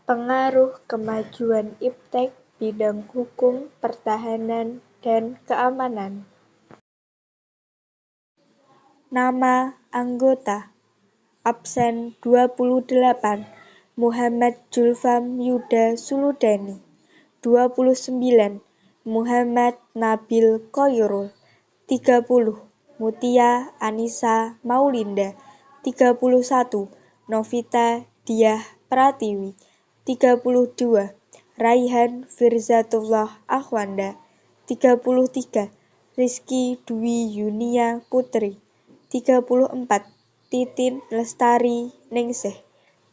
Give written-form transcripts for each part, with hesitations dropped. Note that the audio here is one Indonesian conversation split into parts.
Pengaruh kemajuan iptek bidang hukum, pertahanan, dan keamanan. Nama anggota: absen 28, Muhammad Julfam Yuda Suludani. 29, Muhammad Nabil Khoirul. 30, Mutia Anisa Maulinda. 31, Novita Diah Pratiwi. 32, Raihan Firzatullah Akhwanda. 33, Rizky Dwi Yunia Putri. 34, Titin Lestari Ningsih.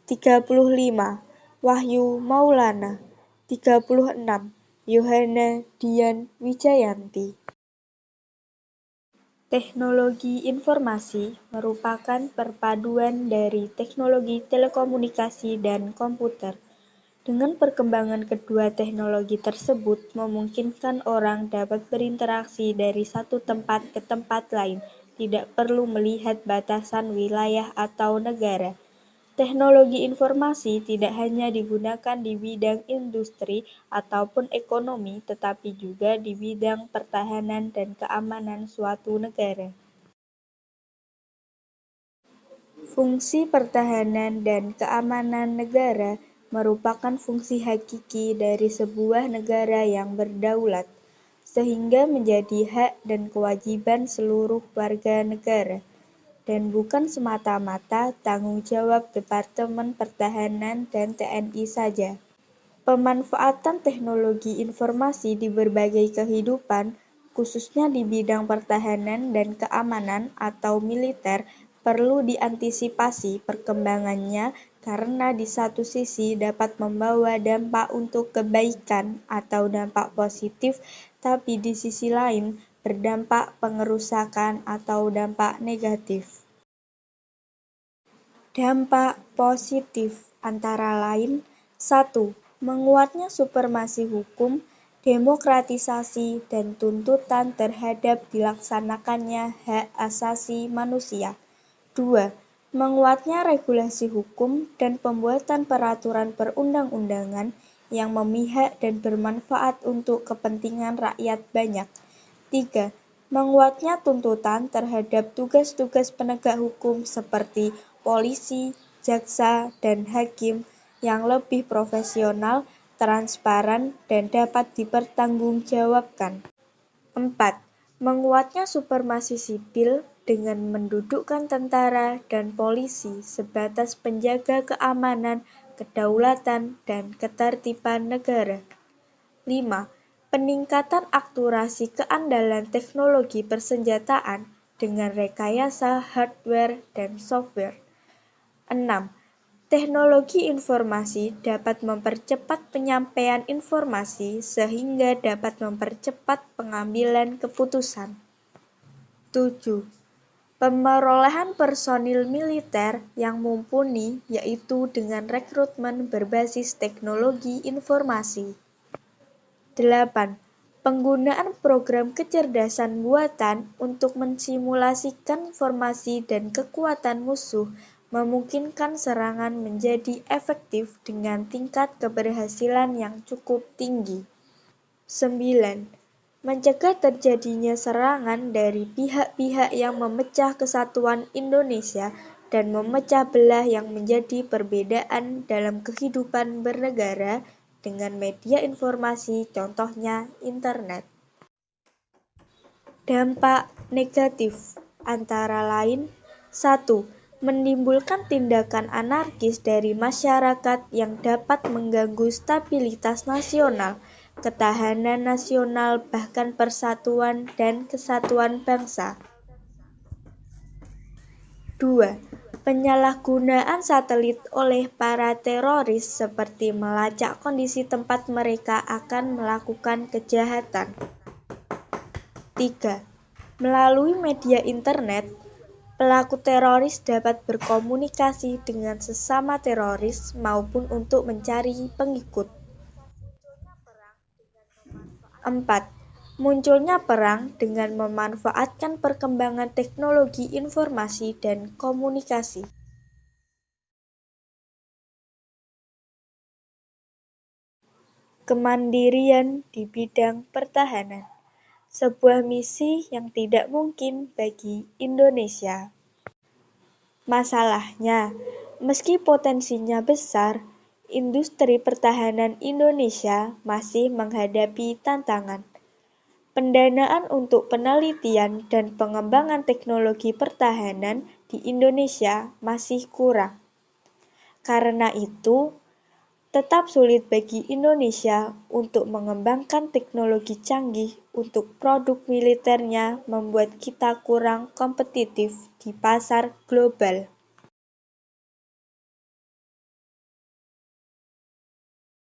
35, Wahyu Maulana. 36, Yohana Dian Wijayanti. Teknologi informasi merupakan perpaduan dari teknologi telekomunikasi dan komputer. Dengan perkembangan kedua teknologi tersebut memungkinkan orang dapat berinteraksi dari satu tempat ke tempat lain, tidak perlu melihat batasan wilayah atau negara. Teknologi informasi tidak hanya digunakan di bidang industri ataupun ekonomi, tetapi juga di bidang pertahanan dan keamanan suatu negara. Fungsi pertahanan dan keamanan negara merupakan fungsi hakiki dari sebuah negara yang berdaulat, sehingga menjadi hak dan kewajiban seluruh warga negara, dan bukan semata-mata tanggung jawab Departemen Pertahanan dan TNI saja. Pemanfaatan teknologi informasi di berbagai kehidupan, khususnya di bidang pertahanan dan keamanan atau militer, perlu diantisipasi perkembangannya karena di satu sisi dapat membawa dampak untuk kebaikan atau dampak positif, tapi di sisi lain berdampak pengerusakan atau dampak negatif. Dampak positif antara lain: 1. Menguatnya supremasi hukum, demokratisasi, dan tuntutan terhadap dilaksanakannya hak asasi manusia. 2. Menguatnya regulasi hukum dan pembuatan peraturan perundang-undangan yang memihak dan bermanfaat untuk kepentingan rakyat banyak. 3. Menguatnya tuntutan terhadap tugas-tugas penegak hukum seperti polisi, jaksa, dan hakim yang lebih profesional, transparan, dan dapat dipertanggungjawabkan. 4. Menguatnya supremasi sipil dengan mendudukkan tentara dan polisi sebatas penjaga keamanan, kedaulatan, dan ketertiban negara. 5. Peningkatan akurasi keandalan teknologi persenjataan dengan rekayasa hardware dan software. 6. Teknologi informasi dapat mempercepat penyampaian informasi sehingga dapat mempercepat pengambilan keputusan. 7. Pemerolehan personil militer yang mumpuni, yaitu dengan rekrutmen berbasis teknologi informasi. 8. Penggunaan program kecerdasan buatan untuk mensimulasikan formasi dan kekuatan musuh memungkinkan serangan menjadi efektif dengan tingkat keberhasilan yang cukup tinggi. 9. Mencegah terjadinya serangan dari pihak-pihak yang memecah kesatuan Indonesia dan memecah belah yang menjadi perbedaan dalam kehidupan bernegara dengan media informasi, contohnya internet. Dampak negatif antara lain: 1. Menimbulkan tindakan anarkis dari masyarakat yang dapat mengganggu stabilitas nasional, ketahanan nasional, bahkan persatuan dan kesatuan bangsa. 2. Penyalahgunaan satelit oleh para teroris seperti melacak kondisi tempat mereka akan melakukan kejahatan. 3. Melalui media internet, pelaku teroris dapat berkomunikasi dengan sesama teroris maupun untuk mencari pengikut. 4. Munculnya perang dengan memanfaatkan perkembangan teknologi informasi dan komunikasi. kemandirian di bidang pertahanan, sebuah misi yang tidak mungkin bagi Indonesia. Masalahnya, meski potensinya besar, industri pertahanan Indonesia masih menghadapi tantangan. Pendanaan untuk penelitian dan pengembangan teknologi pertahanan di Indonesia masih kurang. Karena itu, tetap sulit bagi Indonesia untuk mengembangkan teknologi canggih untuk produk militernya, membuat kita kurang kompetitif di pasar global.